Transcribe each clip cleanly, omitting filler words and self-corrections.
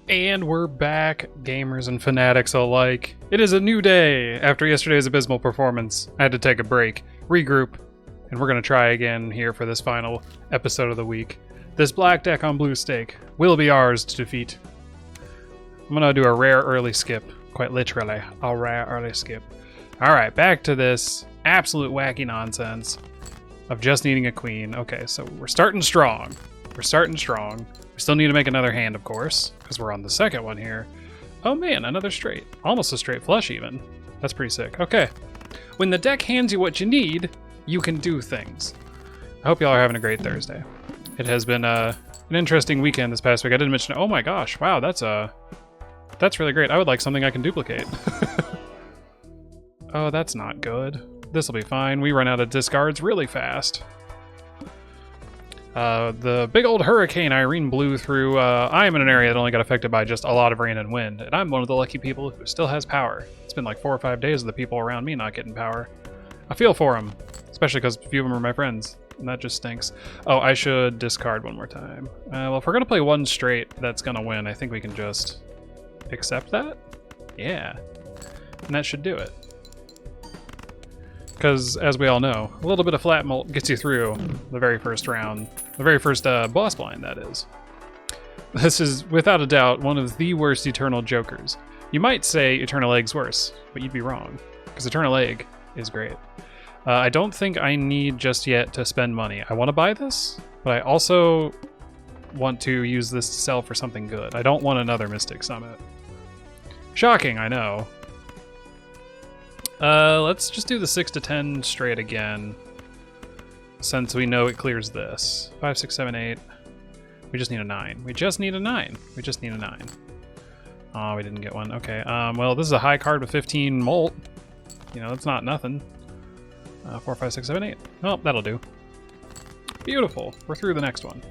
And we're back, gamers and fanatics alike. It is a new day. After yesterday's abysmal performance, I had to take a break, regroup, and we're going to try again here for this final episode of the week. This black deck on blue stake will be ours to defeat. I'm going to do a rare early skip, quite literally, a rare early skip. Alright, back to this absolute wacky nonsense of just needing a queen. Okay, so we're starting strong. We're starting strong. We still need to make another hand, of course, because we're on the second one here. Oh man, another straight. Almost a straight flush even. That's pretty sick. Okay. When the deck hands you what you need, you can do things. I hope y'all are having a great Thursday. It has been an interesting weekend this past week. I didn't mention, oh my gosh, wow, that's really great. I would like something I can duplicate. Oh, that's not good. This'll be fine. We run out of discards really fast. The big old Hurricane Irene blew through. I am in an area that only got affected by just a lot of rain and wind, and I'm one of the lucky people who still has power. It's been like 4 or 5 days of the people around me not getting power. I feel for them, especially because a few of them are my friends, and that just stinks. Oh, I should discard one more time. Well, if we're going to play one straight that's going to win, I think we can just accept that? Yeah. And that should do it. Because, as we all know, a little bit of flat mult gets you through the very first round. The very first boss blind, that is. This is, without a doubt, one of the worst Eternal Jokers. You might say Eternal Egg's worse, but you'd be wrong. Because Eternal Egg is great. I don't think I need just yet to spend money. I want to buy this, but I also want to use this to sell for something good. I don't want another Mystic Summit. Shocking, I know. Let's just do the 6 to 10 straight again, since we know it clears this. 5, 6, 7, 8. We just need a 9. We just need a 9. We just need a 9. Oh, we didn't get one. Okay, well, this is a high card with 15 molt. You know, that's not nothing. 4, 5, 6, 7, 8. Oh, that'll do. Beautiful. We're through the next one.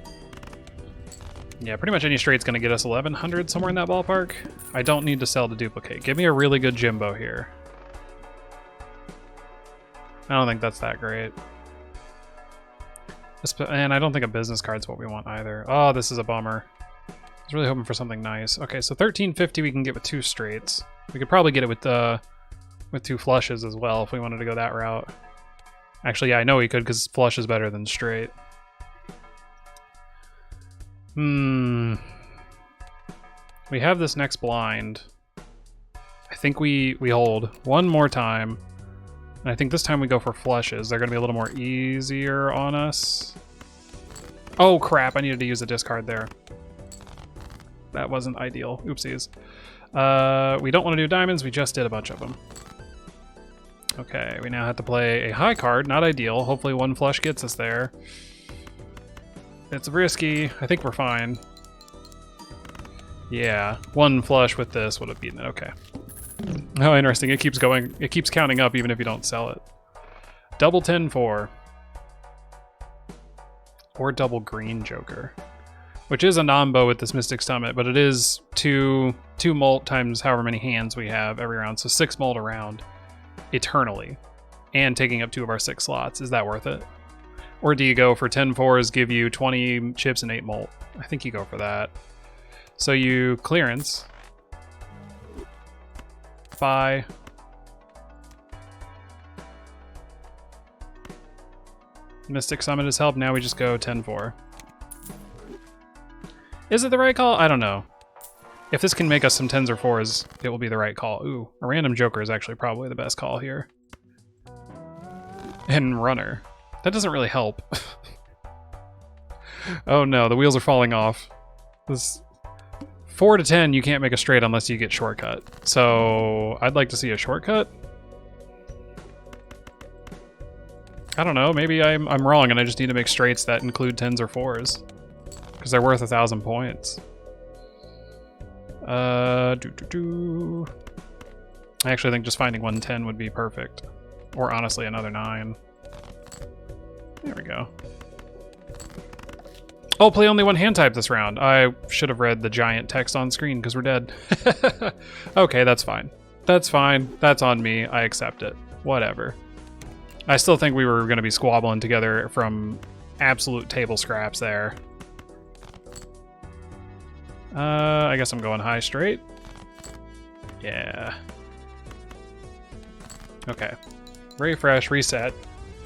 Yeah, pretty much any straight's gonna get us 1100, somewhere in that ballpark. I don't need to sell to duplicate. Give me a really good Jimbo here. I don't think that's that great. And I don't think a business card's what we want either. Oh, this is a bummer. I was really hoping for something nice. Okay, so 1350 we can get with 2 straights. We could probably get it with 2 flushes as well if we wanted to go that route. Actually, yeah, I know we could because flush is better than straight. We have this next blind. I think we hold one more time. And I think this time we go for flushes. They're going to be a little more easier on us. Oh, crap. I needed to use a discard there. That wasn't ideal. Oopsies. We don't want to do diamonds. We just did a bunch of them. Okay, we now have to play a high card. Not ideal. Hopefully one flush gets us there. It's risky. I think we're fine. Yeah, one flush with this would have beaten it. Okay. Oh, interesting. It keeps going. It keeps counting up even if you don't sell it. Double 10-4. Or double green Joker. Which is a nombo with this Mystic Summit, but it is 2 molt times however many hands we have every round. So 6 molt a round eternally. And taking up 2 of our 6 slots. Is that worth it? Or do you go for 10-4s, give you 20 chips and 8 molt? I think you go for that. So you clearance. Bye. Mystic Summit has helped. Now we just go 10-4. Is it the right call? I don't know. If this can make us some 10s or 4s, it will be the right call. Ooh, a random Joker is actually probably the best call here. And runner. That doesn't really help. Oh no, the wheels are falling off. This 4 to 10, you can't make a straight unless you get shortcut. So I'd like to see a shortcut. I don't know, maybe I'm wrong and I just need to make straights that include 10s or 4s. Because they're worth 1,000 points. I actually think just finding 110 would be perfect. Or honestly, another 9. There we go. Oh, play only one hand type this round. I should have read the giant text on screen because we're dead. Okay, that's fine. That's fine. That's on me. I accept it. Whatever. I still think we were going to be squabbling together from absolute table scraps there. I guess I'm going high straight. Yeah. Okay. Refresh, reset.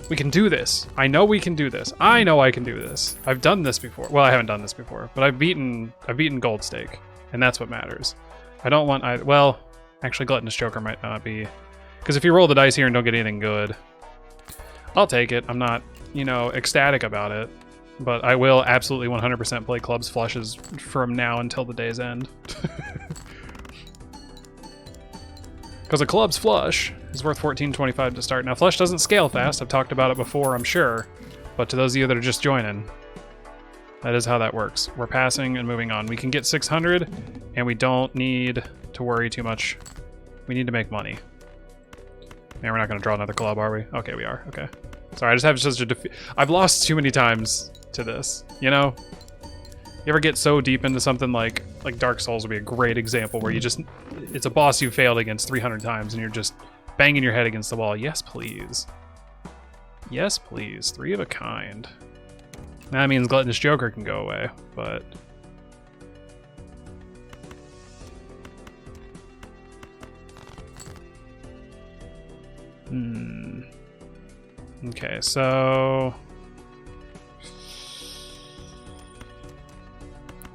We can do this. I know we can do this. I know I can do this. I've done this before. Well, I haven't done this before, but I've beaten Gold Stake, and that's what matters. I don't want either. Well, actually, Gluttonous Joker might not be, because if you roll the dice here and don't get anything good, I'll take it. I'm not, you know, ecstatic about it, but I will absolutely 100% play clubs flushes from now until the day's end. Because a club's flush is worth $14.25 to start. Now, flush doesn't scale fast. I've talked about it before, I'm sure. But to those of you that are just joining, that is how that works. We're passing and moving on. We can get 600, and we don't need to worry too much. We need to make money. Man, we're not going to draw another club, are we? Okay, we are. Okay. Sorry, I just have such a defeat. I've lost too many times to this, you know? You ever get so deep into something like Dark Souls would be a great example where you just, it's a boss you failed against 300 times and you're just banging your head against the wall. Yes, please. Yes, please. 3 of a kind. That means Gluttonous Joker can go away, but... Okay, so...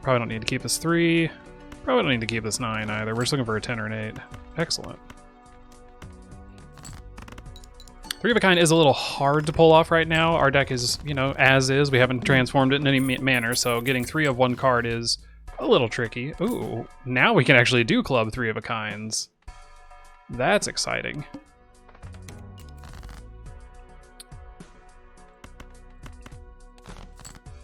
Probably don't need to keep this 3. Probably don't need to keep this 9 either. We're just looking for a 10 or an 8. Excellent. 3 of a kind is a little hard to pull off right now. Our deck is, you know, as is. We haven't transformed it in any manner, so getting 3 of one card is a little tricky. Ooh, now we can actually do club 3 of a kinds. That's exciting.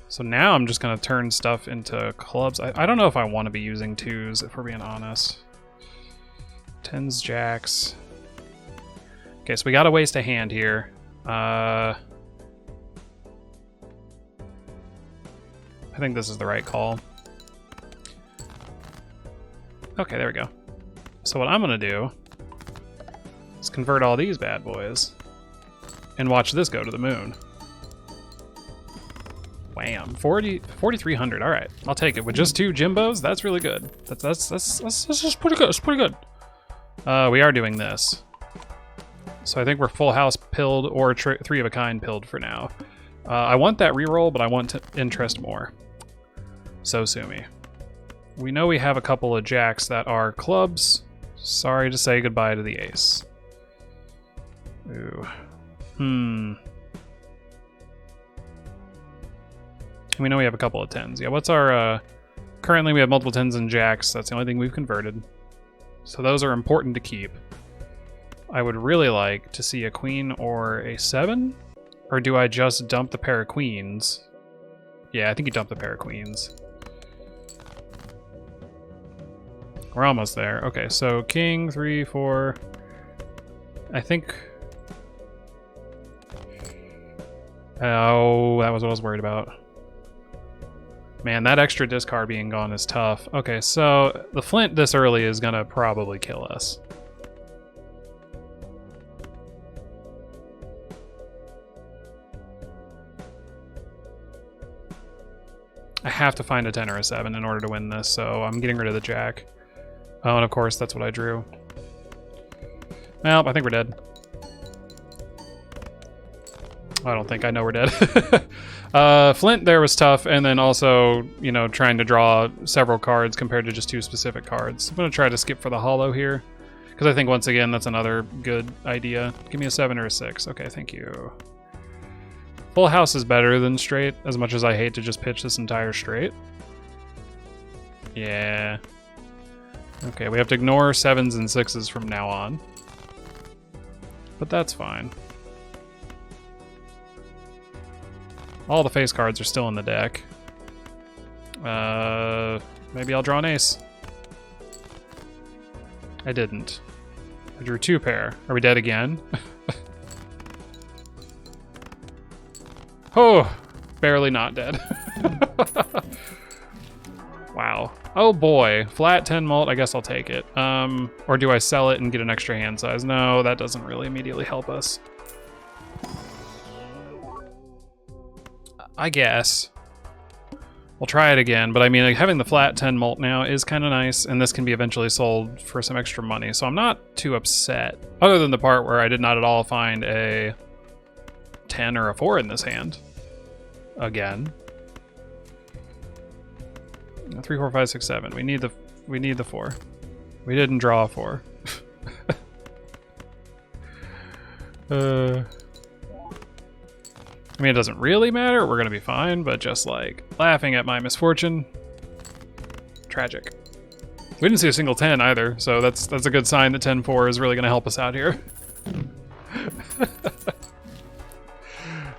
So now I'm just going to turn stuff into clubs. I don't know if I want to be using 2s, if we're being honest. 10s, jacks. Okay, so we got to waste a hand here. I think this is the right call. Okay, there we go. So what I'm going to do is convert all these bad boys and watch this go to the moon. Wham, 4,300. All right, I'll take it with just 2 Jimbos. That's really good. That's just pretty good. It's pretty good. We are doing this, so I think we're full house pilled or 3 of a kind pilled for now. I want that reroll, but I want to interest more. So sue me. We know we have a couple of jacks that are clubs. Sorry to say goodbye to the ace. Ooh. We know we have a couple of 10s. Yeah, what's our... currently we have multiple 10s and jacks. That's the only thing we've converted. So those are important to keep. I would really like to see a queen or a 7? Or do I just dump the pair of queens? Yeah, I think you dump the pair of queens. We're almost there. Okay, so king, 3, 4... I think... Oh, that was what I was worried about. Man, that extra discard being gone is tough. Okay, so the flint this early is gonna probably kill us. I have to find a 10 or a 7 in order to win this, so I'm getting rid of the jack. Oh, and of course, that's what I drew. Well, I think we're dead. I don't think I know we're dead. Flint there was tough, and then also, you know, trying to draw several cards compared to just 2 specific cards. I'm going to try to skip for the hollow here, because I think, once again, that's another good idea. Give me a 7 or a 6. Okay, thank you. Full house is better than straight, as much as I hate to just pitch this entire straight. Yeah. Okay, we have to ignore 7s and 6s from now on. But that's fine. All the face cards are still in the deck. Maybe I'll draw an ace. I didn't. I drew 2 pair. Are we dead again? Oh, barely not dead. Wow. Oh boy, flat 10 mult, I guess I'll take it. Or do I sell it and get an extra hand size? No, that doesn't really immediately help us. I guess. We'll try it again, but I mean, like, having the flat 10 mult now is kind of nice, and this can be eventually sold for some extra money, so I'm not too upset. Other than the part where I did not at all find a 10 or a 4 in this hand. Again. 3, 4, 5, 6, 7. We need the 4. We didn't draw a 4. I mean, it doesn't really matter. We're gonna be fine, but just like laughing at my misfortune. Tragic. We didn't see a single 10 either, so that's a good sign that 10-4 is really gonna help us out here.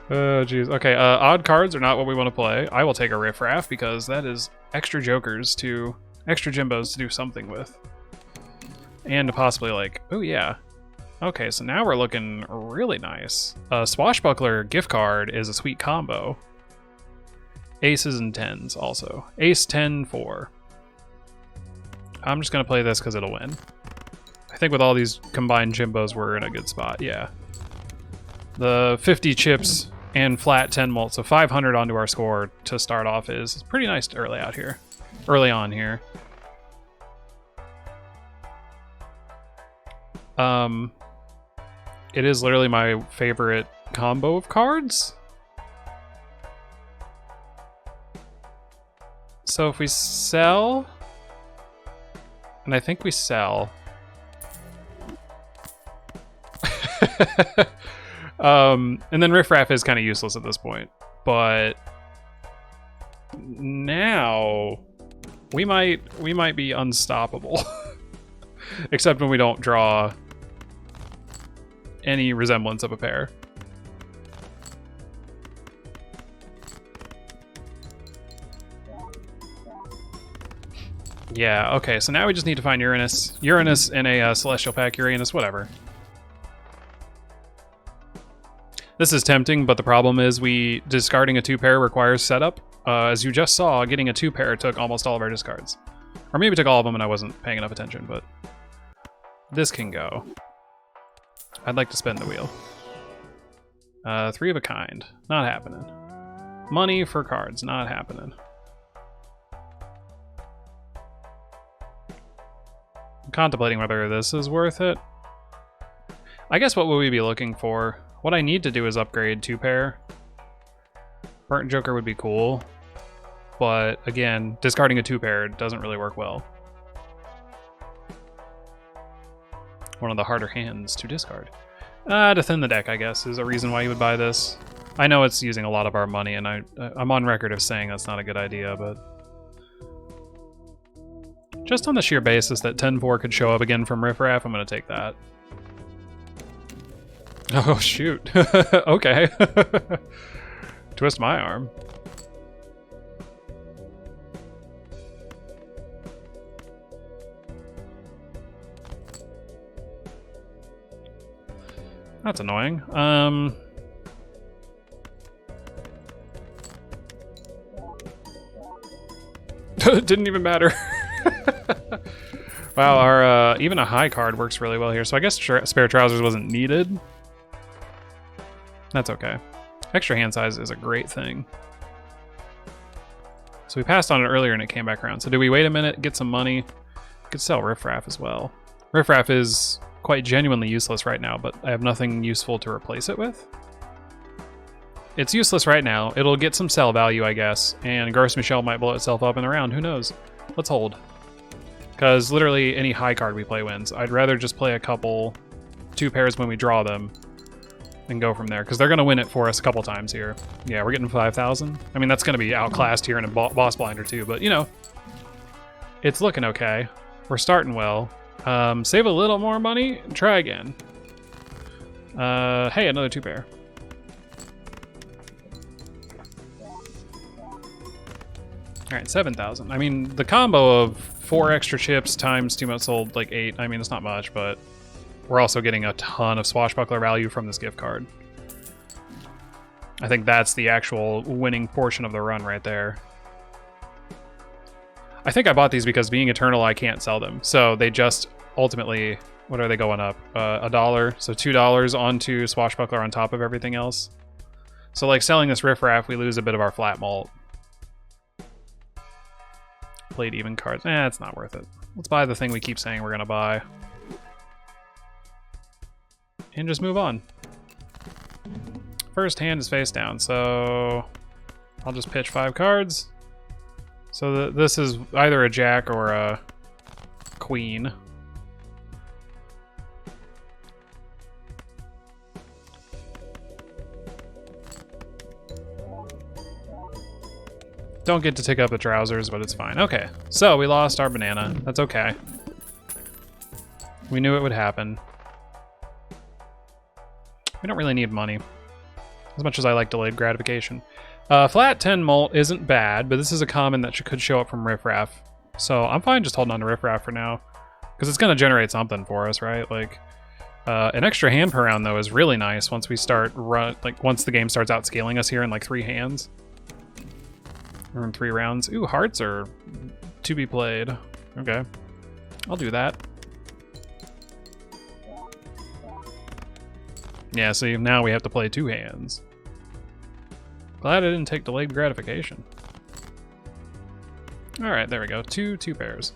Oh, jeez. Okay, odd cards are not what we want to play. I will take a riffraff because that is extra jokers to extra Jimbos to do something with, and to possibly like, oh yeah. Okay, so now we're looking really nice. Swashbuckler gift card is a sweet combo. Aces and 10s also. Ace 10 4. I'm just gonna play this because it'll win. I think with all these combined Jimbos, we're in a good spot. Yeah. The 50 chips and flat 10 mult, so 500 onto our score to start off is pretty nice early on here. It is literally my favorite combo of cards. So if we sell, and I think we sell. And then riffraff is kind of useless at this point, but now we might be unstoppable. Except when we don't draw any resemblance of a pair. Yeah, okay, so now we just need to find Uranus. Uranus in a Celestial Pack, Uranus, whatever. This is tempting, but the problem is discarding a 2-pair requires setup. As you just saw, getting a 2-pair took almost all of our discards. Or maybe took all of them and I wasn't paying enough attention, but this can go. I'd like to spin the wheel. 3 of a kind. Not happening. Money for cards. Not happening. I'm contemplating whether this is worth it. I guess what would we be looking for? What I need to do is upgrade 2-pair. Burnt Joker would be cool. But again, discarding a 2-pair doesn't really work well. One of the harder hands to discard. To thin the deck, I guess, is a reason why you would buy this. I know it's using a lot of our money, and I'm on record of saying that's not a good idea, but just on the sheer basis that 10-4 could show up again from riffraff, I'm going to take that. Oh, shoot. Okay. Twist my arm. That's annoying. Didn't even matter. Wow, our even a high card works really well here. So I guess Spare Trousers wasn't needed. That's okay. Extra hand size is a great thing. So we passed on it earlier and it came back around. So do we wait a minute, get some money? We could sell Riffraff as well. Riffraff is quite genuinely useless right now, but I have nothing useful to replace it with. It's useless right now. It'll get some sell value, I guess, and Garce Michelle might blow itself up in the round. Who knows? Let's hold. Because literally any high card we play wins. I'd rather just play a couple 2-pairs when we draw them and go from there, because they're going to win it for us a couple times here. Yeah, we're getting 5,000. I mean, that's going to be outclassed here in a boss blinder too, but you know, it's looking okay. We're starting well. Save a little more money and try again. Hey, another 2-pair. All right, 7,000. I mean, the combo of 4 extra chips times 2 months sold, like 8. I mean, it's not much, but we're also getting a ton of swashbuckler value from this gift card. I think that's the actual winning portion of the run right there. I think I bought these because being Eternal, I can't sell them. So they just ultimately, what are they going up? $1. So $2 onto swashbuckler on top of everything else. So like selling this riffraff, we lose a bit of our flat malt. Played even cards. It's not worth it. Let's buy the thing we keep saying we're gonna buy. And just move on. First hand is face down, so I'll just pitch 5 cards. So this is either a jack or a queen. Don't get to take up the trousers, but it's fine. Okay, so we lost our banana. That's okay. We knew it would happen. We don't really need money, as much as I like delayed gratification. Flat 10 molt isn't bad, but this is a common that could show up from Riffraff. So I'm fine just holding on to Riffraff for now, because it's going to generate something for us, right? Like, an extra hand per round, though, is really nice once we start once the game starts outscaling us here in like 3 hands. Or in 3 rounds. Ooh, hearts are to be played. Okay, I'll do that. Yeah, see, now we have to play 2 hands. Glad I didn't take delayed gratification. Alright, there we go. Two pairs.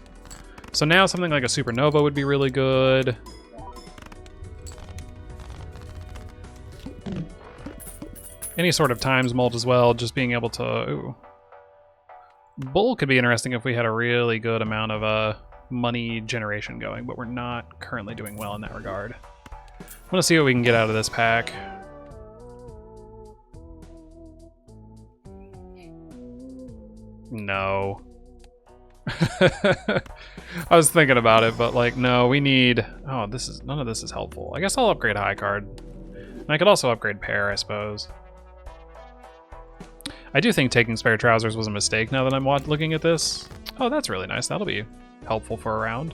So now something like a supernova would be really good. Any sort of times molt as well, just being able to... Ooh. Bull could be interesting if we had a really good amount of money generation going, but we're not currently doing well in that regard. I want to see what we can get out of this pack. No. I was thinking about it, but like, no, we need... Oh, none of this is helpful. I guess I'll upgrade high card. And I could also upgrade pair, I suppose. I do think taking spare trousers was a mistake now that I'm looking at this. Oh, that's really nice. That'll be helpful for a round.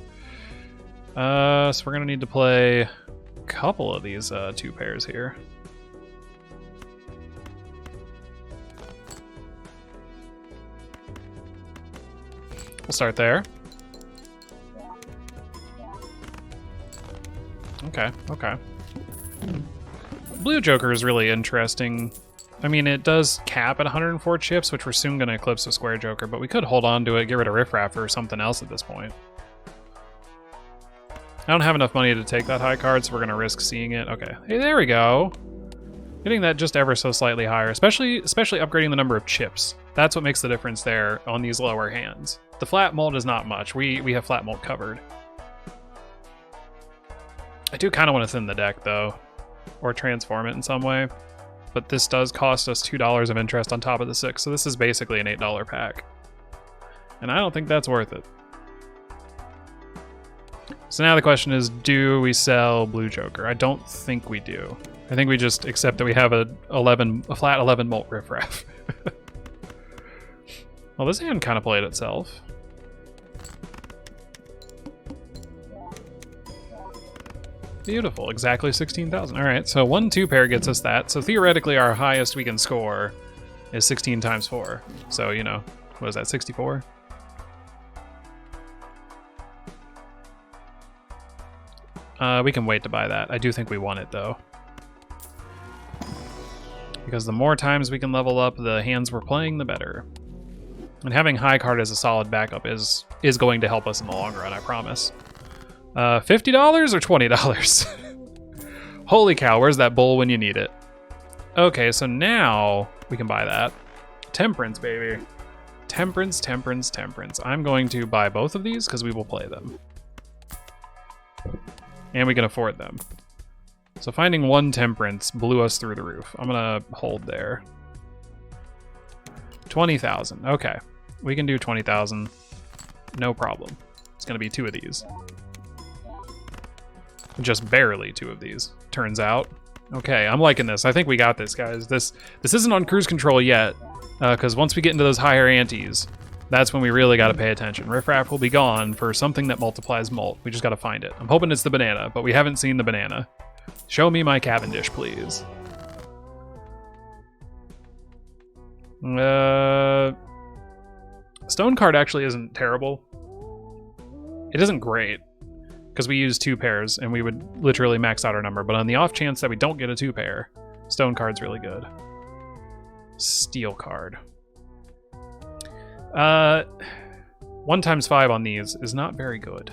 So we're going to need to play a couple of these 2 pairs here. We'll start there. Okay, okay. Blue Joker is really interesting. I mean, it does cap at 104 chips, which we're soon going to eclipse with Square Joker, but we could hold on to it, get rid of Riffraff or something else at this point. I don't have enough money to take that high card, so we're going to risk seeing it. Okay, hey, there we go. Getting that just ever so slightly higher, especially upgrading the number of chips. That's what makes the difference there on these lower hands. The flat molt is not much. We have flat molt covered. I do kind of want to thin the deck, though, or transform it in some way. But this does cost us $2 of interest on top of the 6, so this is basically an $8 pack. And I don't think that's worth it. So now the question is, do we sell Blue Joker? I don't think we do. I think we just accept that we have a flat 11 molt Riffraff. Well, this hand kind of played itself. Beautiful, exactly 16,000. All right, so 1-2 pair gets us that. So theoretically, our highest we can score is 16 times 4. So, you know, what is that, 64? We can wait to buy that. I do think we want it, though. Because the more times we can level up the hands we're playing, the better. And having high card as a solid backup is going to help us in the long run, I promise. $50 or $20? Holy cow, where's that bull when you need it? Okay, so now we can buy that. Temperance, baby. Temperance, temperance, temperance. I'm going to buy both of these because we will play them. And we can afford them. So finding 1 temperance blew us through the roof. I'm gonna hold there. 20,000, okay. We can do 20,000, no problem. It's gonna be 2 of these. Just barely 2 of these, turns out. Okay, I'm liking this. I think we got this, guys. This isn't on cruise control yet, because once we get into those higher antes, that's when we really got to pay attention. Riffraff will be gone for something that multiplies molt. We just got to find it. I'm hoping it's the banana, but we haven't seen the banana. Show me my Cavendish, please. Stone card actually isn't terrible. It isn't great, because we use 2 pairs, and we would literally max out our number. But on the off chance that we don't get a 2 pair, stone card's really good. Steel card. 1 times 5 on these is not very good.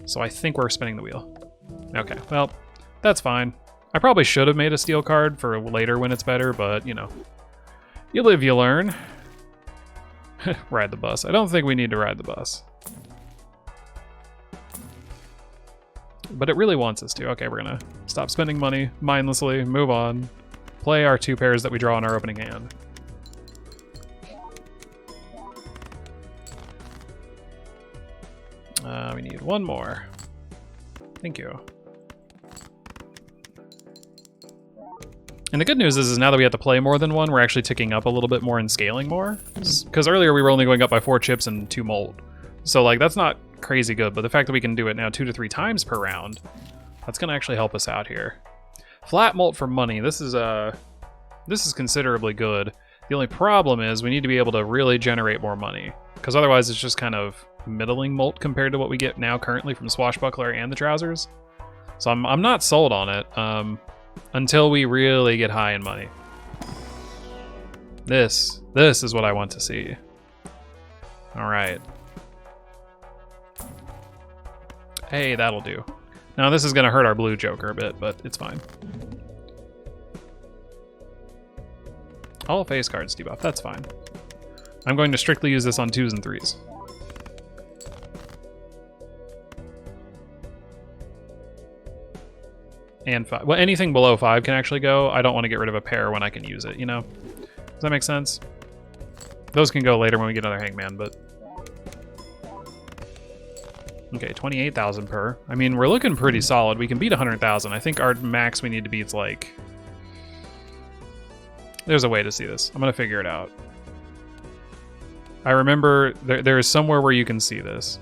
So I think we're spinning the wheel. Okay, well, that's fine. I probably should have made a steel card for later when it's better, but, you know. You live, you learn. Ride the bus. I don't think we need to ride the bus. But it really wants us to. Okay, we're gonna stop spending money mindlessly, move on. Play our 2 pairs that we draw in our opening hand. We need 1 more. Thank you. And the good news is now that we have to play more than 1, we're actually ticking up a little bit more and scaling more. Because earlier we were only going up by 4 chips and 2 molt. So like that's not crazy good, but the fact that we can do it now 2 to 3 times per round, that's gonna actually help us out here. Flat molt for money. This is considerably good. The only problem is we need to be able to really generate more money, because otherwise it's just kind of middling molt compared to what we get now currently from Swashbuckler and the Trousers. So I'm not sold on it until we really get high in money. This is what I want to see. All right. Hey, that'll do. Now this is gonna hurt our blue Joker a bit, but it's fine. All face cards debuff, that's fine. I'm going to strictly use this on 2s and 3s. And 5. Well, anything below 5 can actually go. I don't want to get rid of a pair when I can use it, you know? Does that make sense? Those can go later when we get another Hangman, but... Okay, 28,000 per. I mean, we're looking pretty solid. We can beat 100,000. I think our max we need to beat is like... There's a way to see this. I'm going to figure it out. I remember there is somewhere where you can see this.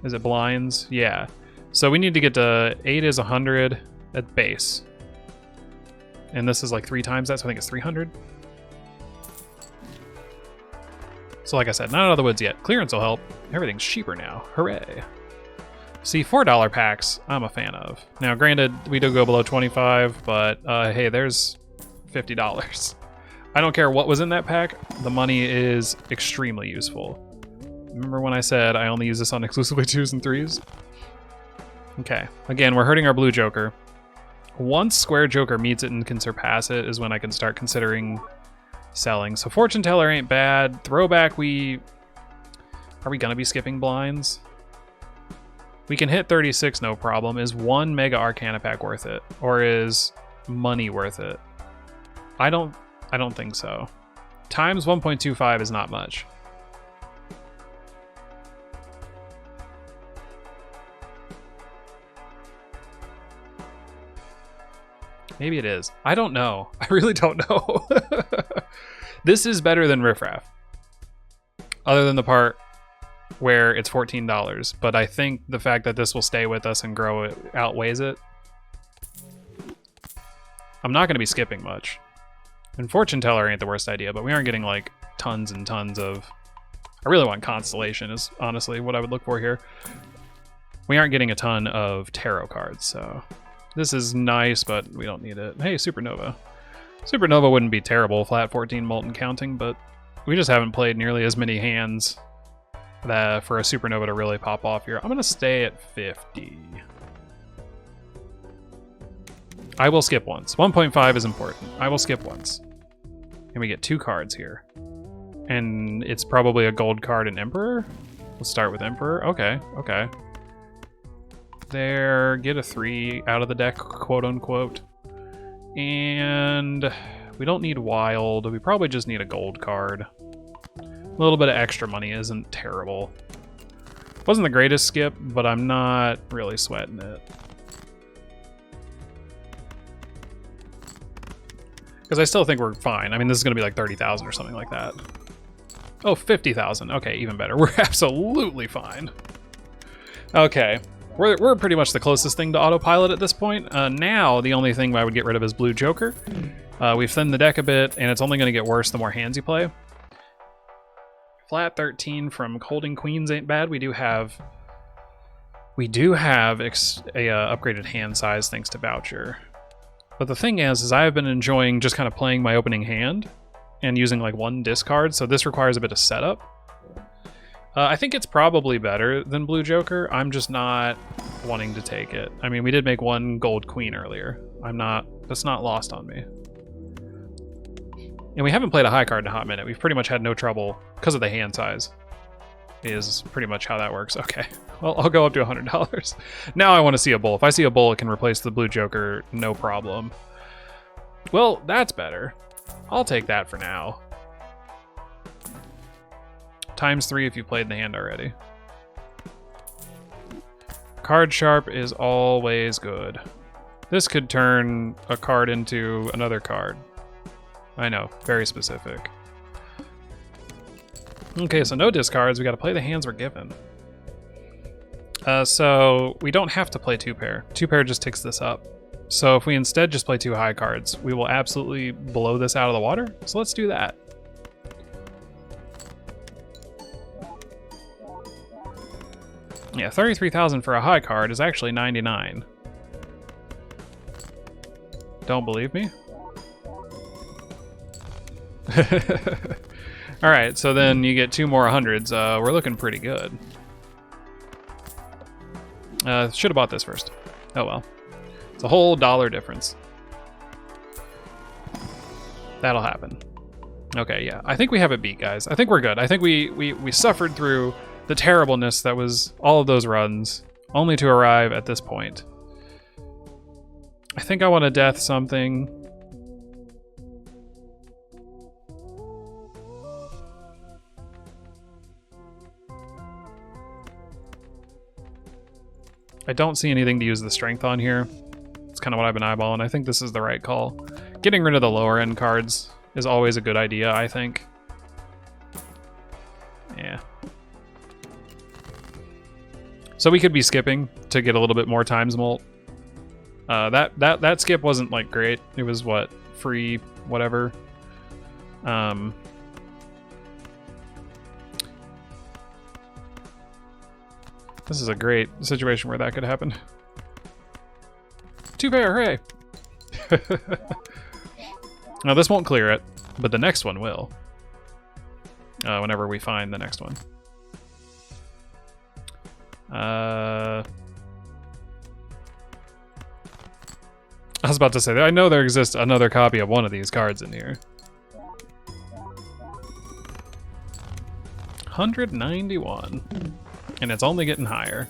Is it blinds? Yeah. So we need to get to 8 is 100 at base. And this is like 3 times that, so I think it's 300. So like I said, not out of the woods yet. Clearance will help. Everything's cheaper now. Hooray. See, $4 packs, I'm a fan of. Now, granted, we do go below 25, but hey, there's $50. I don't care what was in that pack. The money is extremely useful. Remember when I said I only use this on exclusively 2s and 3s? Okay, again, we're hurting our blue Joker. Once square Joker meets it and can surpass it is when I can start considering selling. So Fortune Teller ain't bad. Throwback, are we gonna be skipping blinds? We can hit 36, no problem. Is 1 Mega Arcana pack worth it? Or is money worth it? I don't think so. Times 1.25 is not much. Maybe it is. I don't know. I really don't know. This is better than Riff Raff. Other than the part where it's $14. But I think the fact that this will stay with us and grow it outweighs it. I'm not going to be skipping much. And Fortune Teller ain't the worst idea, but we aren't getting like tons and tons of... I really want Constellation is honestly what I would look for here. We aren't getting a ton of tarot cards, so... This is nice, but we don't need it. Hey, Supernova. Supernova wouldn't be terrible, flat 14 Molten counting, but we just haven't played nearly as many hands that for a Supernova to really pop off here. I'm going to stay at 50. I will skip once. 1.5 is important. I will skip once. And we get 2 cards here. And it's probably a gold card and Emperor? Let's start with Emperor. Okay, okay. There, get a 3 out of the deck, quote unquote. And we don't need wild. We probably just need a gold card. A little bit of extra money isn't terrible. Wasn't the greatest skip, but I'm not really sweating it. Because I still think we're fine. I mean, this is going to be like 30,000 or something like that. Oh, 50,000. Okay, even better. We're absolutely fine. Okay. We're pretty much the closest thing to autopilot at this point. Now, the only thing I would get rid of is Blue Joker. We've thinned the deck a bit, and it's only going to get worse the more hands you play. Flat 13 from Holding Queens ain't bad. We do have a upgraded hand size thanks to Voucher. But the thing is I have been enjoying just kind of playing my opening hand and using like 1 discard, so this requires a bit of setup. I think it's probably better than Blue Joker. I'm just not wanting to take it. I mean, we did make one gold queen earlier. That's not lost on me. And we haven't played a high card in a hot minute. We've pretty much had no trouble because of the hand size. Is pretty much how that works. Okay, well, I'll go up to $100. Now I want to see a bull. If I see a bull, it can replace the Blue Joker, no problem. Well, that's better. I'll take that for now. ×3 if you played the hand already. Card sharp is always good. This could turn a card into another card. I know, very specific. Okay, so no discards. We got to play the hands we're given. So we don't have to play 2-pair. 2-pair just ticks this up. So if we instead just play 2 high cards, we will absolutely blow this out of the water. So let's do that. Yeah, 33,000 for a high card is actually 99. Don't believe me? Alright, so then you get 2 more hundreds. We're looking pretty good. Should have bought this first. Oh well. It's a whole $1 difference. That'll happen. Okay, yeah. I think we have it beat, guys. I think we're good. I think we suffered through the terribleness that was all of those runs, only to arrive at this point. I think I want to death something. I don't see anything to use the strength on here. It's kind of what I've been eyeballing. I think this is the right call. Getting rid of the lower end cards is always a good idea, I think. Yeah. So we could be skipping to get a little bit more times mult. That skip wasn't like great. It was what, free whatever. This is a great situation where that could happen. 2-pair, hooray! Now this won't clear it, but the next one will. Whenever we find the next one. I was about to say, I know there exists another copy of one of these cards in here. 191. And it's only getting higher.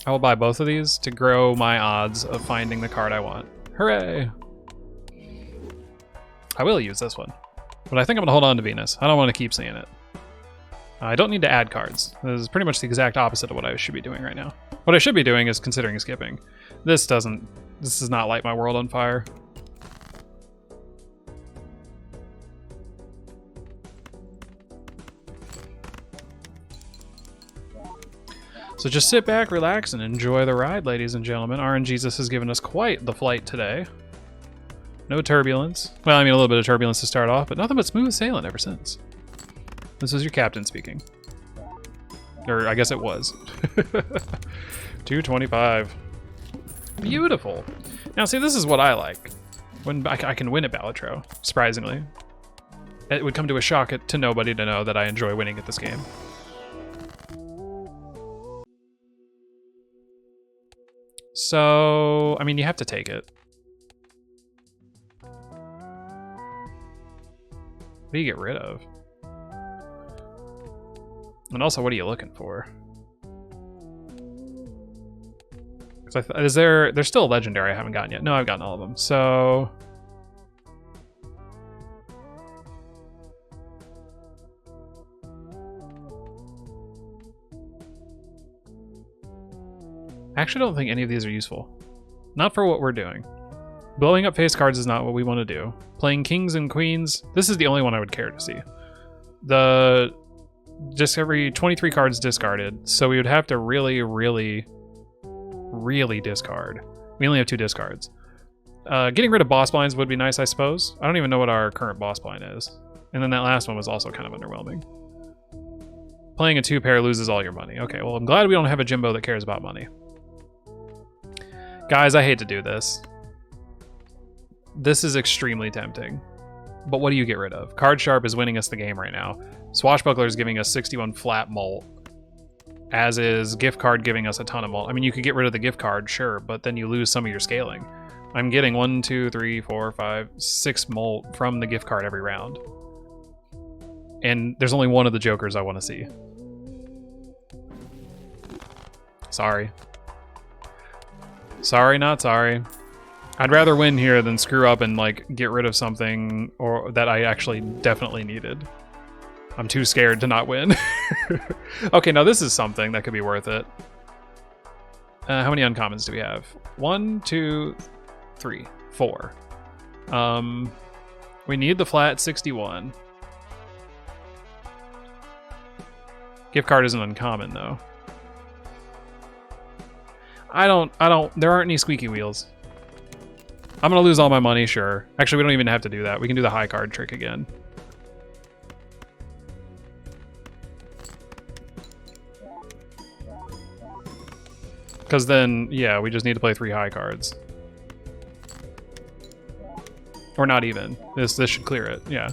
I will buy both of these to grow my odds of finding the card I want. Hooray! I will use this one. But I think I'm going to hold on to Venus. I don't want to keep seeing it. I don't need to add cards. This is pretty much the exact opposite of what I should be doing right now. What I should be doing is considering skipping. This does not light my world on fire. So just sit back, relax, and enjoy the ride, ladies and gentlemen. RNGesus has given us quite the flight today. No turbulence. Well, I mean, a little bit of turbulence to start off, but nothing but smooth sailing ever since. This is your captain speaking. Or I guess it was. 225. Beautiful. Now, see, this is what I like. When I can win at Balatro, surprisingly. It would come to a shock to nobody to know that I enjoy winning at this game. So, I mean, you have to take it. What do you get rid of? And also, what are you looking for? Because there's still a legendary I haven't gotten yet. No, I've gotten all of them. So I actually don't think any of these are useful. Not for what we're doing. Blowing up face cards is not what we want to do. Playing kings and queens, this is the only one I would care to see. Just every 23 cards discarded, so we would have to really, really, really discard. We only have 2 discards. Getting rid of boss blinds would be nice, I suppose. I don't even know what our current boss blind is. And then that last one was also kind of underwhelming. Playing a 2-pair loses all your money. Okay, well, I'm glad we don't have a Jimbo that cares about money. Guys, I hate to do this. This is extremely tempting. But what do you get rid of? Card Sharp is winning us the game right now. Swashbuckler is giving us 61 flat mult, as is Gift Card giving us a ton of mult. I mean, you could get rid of the Gift Card, sure, but then you lose some of your scaling. I'm getting 1, 2, 3, 4, 5, 6 mult from the Gift Card every round. And there's only one of the Jokers I want to see. Sorry. Sorry, not sorry. I'd rather win here than screw up and like get rid of something or that I actually definitely needed. I'm too scared to not win. Okay, now this is something that could be worth it. How many uncommons do we have? 1, 2, 3, 4. We need the flat 61. Gift card isn't uncommon though. There aren't any squeaky wheels. I'm gonna lose all my money, sure. Actually, we don't even have to do that. We can do the high card trick again. Because then, yeah, we just need to play 3 high cards. Or not even. This should clear it, yeah.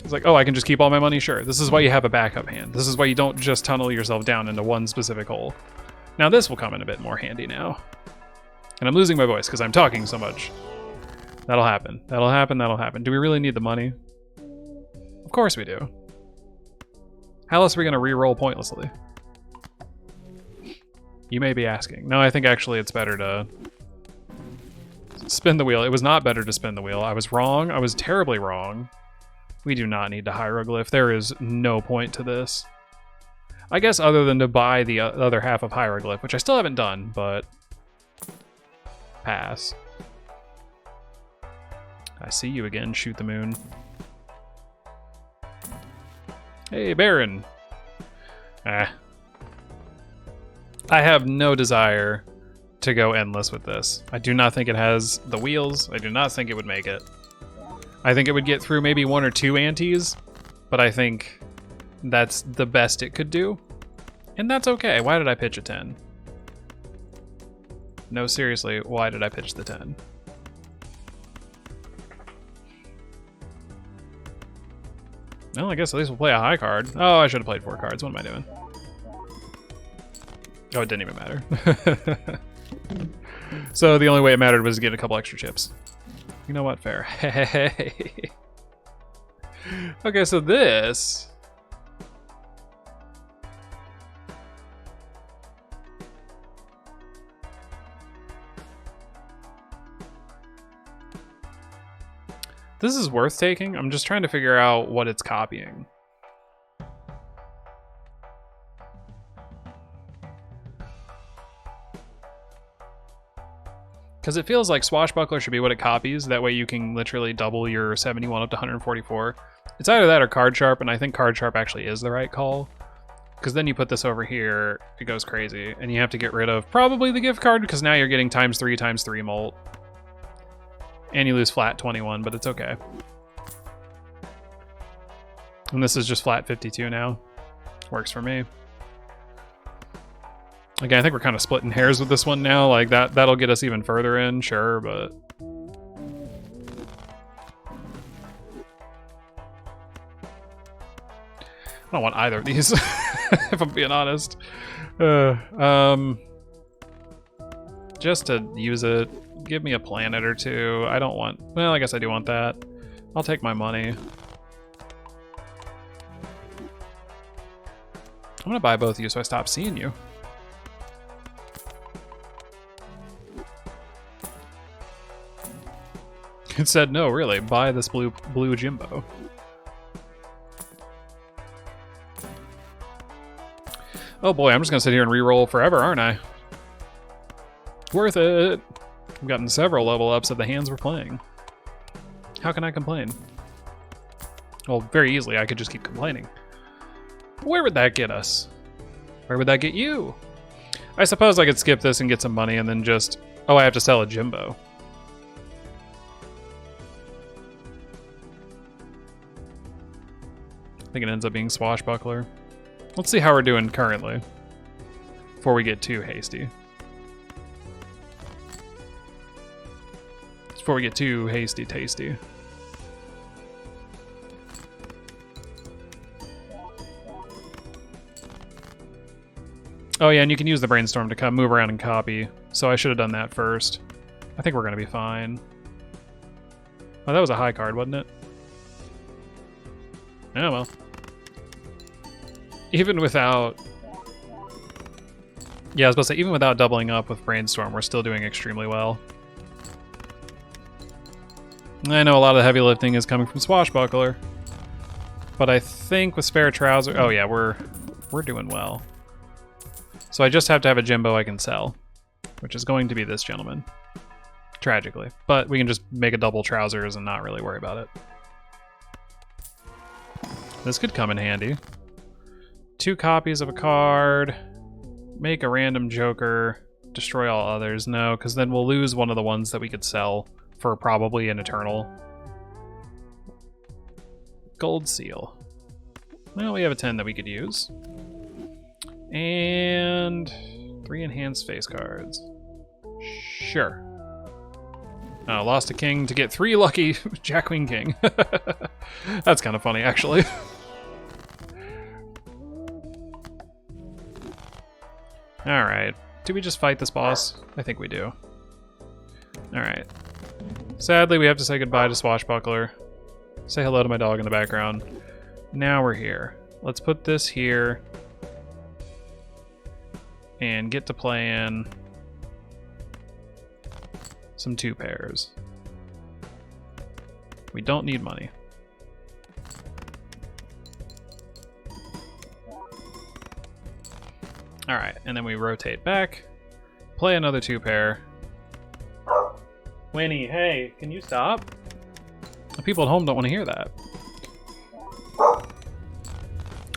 It's like, oh, I can just keep all my money? Sure. This is why you have a backup hand. This is why you don't just tunnel yourself down into one specific hole. Now this will come in a bit more handy now. And I'm losing my voice because I'm talking so much. That'll happen. That'll happen. That'll happen. Do we really need the money? Of course we do. How else are we going to re-roll pointlessly? You may be asking. No, I think actually it's better to spin the wheel. It was not better to spin the wheel. I was wrong. I was terribly wrong. We do not need to hieroglyph. There is no point to this. I guess other than to buy the other half of hieroglyph, which I still haven't done, but pass. I see you again, shoot the moon. Hey, Baron. I have no desire to go endless with this. I do not think it has the wheels. I do not think it would make it. I think it would get through maybe 1 or 2 antes, but I think that's the best it could do. And that's okay. Why did I pitch a 10? No, seriously, why did I pitch the 10? Well, I guess at least we'll play a high card. Oh, I should have played 4 cards. What am I doing? Oh, it didn't even matter. So the only way it mattered was to get a couple extra chips. You know what? Fair. Hey. Okay, so this... This is worth taking. I'm just trying to figure out what it's copying. Because it feels like Swashbuckler should be what it copies. That way you can literally double your 71 up to 144. It's either that or Card Sharp, and I think Card Sharp actually is the right call. Because then you put this over here, it goes crazy. And you have to get rid of probably the gift card, because now you're getting ×3 mult. And you lose flat 21, but it's okay. And this is just flat 52 now. Works for me. Again, I think we're kind of splitting hairs with this one now. Like that'll get us even further in, sure, but... I don't want either of these, if I'm being honest. Just to use it. Give me a planet or 2. I don't want... Well, I guess I do want that. I'll take my money. I'm gonna buy both of you so I stop seeing you. It said, no, really, buy this blue Jimbo. Oh boy, I'm just gonna sit here and re-roll forever, aren't I? Worth it! I've gotten several level ups of the hands we're playing. How can I complain? Well, very easily, I could just keep complaining. Where would that get us? Where would that get you? I suppose I could skip this and get some money and then just... Oh, I have to sell a Jimbo. I think it ends up being Swashbuckler. Let's see how we're doing currently before we get too hasty. Before we get too hasty-tasty. Oh yeah, and you can use the brainstorm to come move around and copy. So I should have done that first. I think we're gonna be fine. Oh, that was a high card, wasn't it? Oh well. Even without... Yeah, I was about to say, even without doubling up with brainstorm, we're still doing extremely well. I know a lot of the heavy lifting is coming from Swashbuckler. But I think with spare trouser... Oh yeah, we're doing well. So I just have to have a Jimbo I can sell, which is going to be this gentleman. Tragically. But we can just make a double trousers and not really worry about it. This could come in handy. 2 copies of a card. Make a random joker. Destroy all others. No, because then we'll lose one of the ones that we could sell for probably an eternal. Gold seal. Well, we have a 10 that we could use. And 3 enhanced face cards. Sure. Oh, lost a king to get 3 lucky Jack Queen King. That's kind of funny, actually. Alright. Do we just fight this boss? I think we do. Alright. Sadly, we have to say goodbye to Swashbuckler. Say hello to my dog in the background. Now we're here. Let's put this here. And get to playing some 2 pairs. We don't need money. Alright, and then we rotate back. Play another 2 pair. Winnie, hey, can you stop? The people at home don't want to hear that.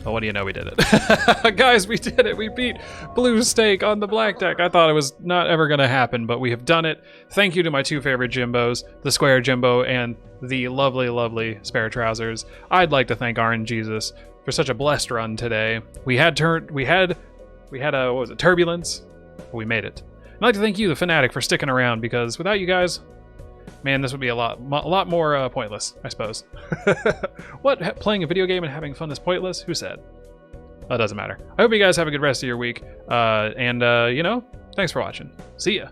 Oh, what do you know? We did it. Guys, we did it. We beat Blue Stake on the black deck. I thought it was not ever going to happen, but we have done it. Thank you to my 2 favorite Jimbos, the Square Jimbo and the lovely, lovely Spare Trousers. I'd like to thank RNGesus for such a blessed run today. We had a, what was it, turbulence? But we made it. I'd like to thank you, the Fanatic, for sticking around, because without you guys, man, this would be a lot more pointless, I suppose. What? Playing a video game and having fun is pointless? Who said? That doesn't matter. I hope you guys have a good rest of your week. You know, thanks for watching. See ya.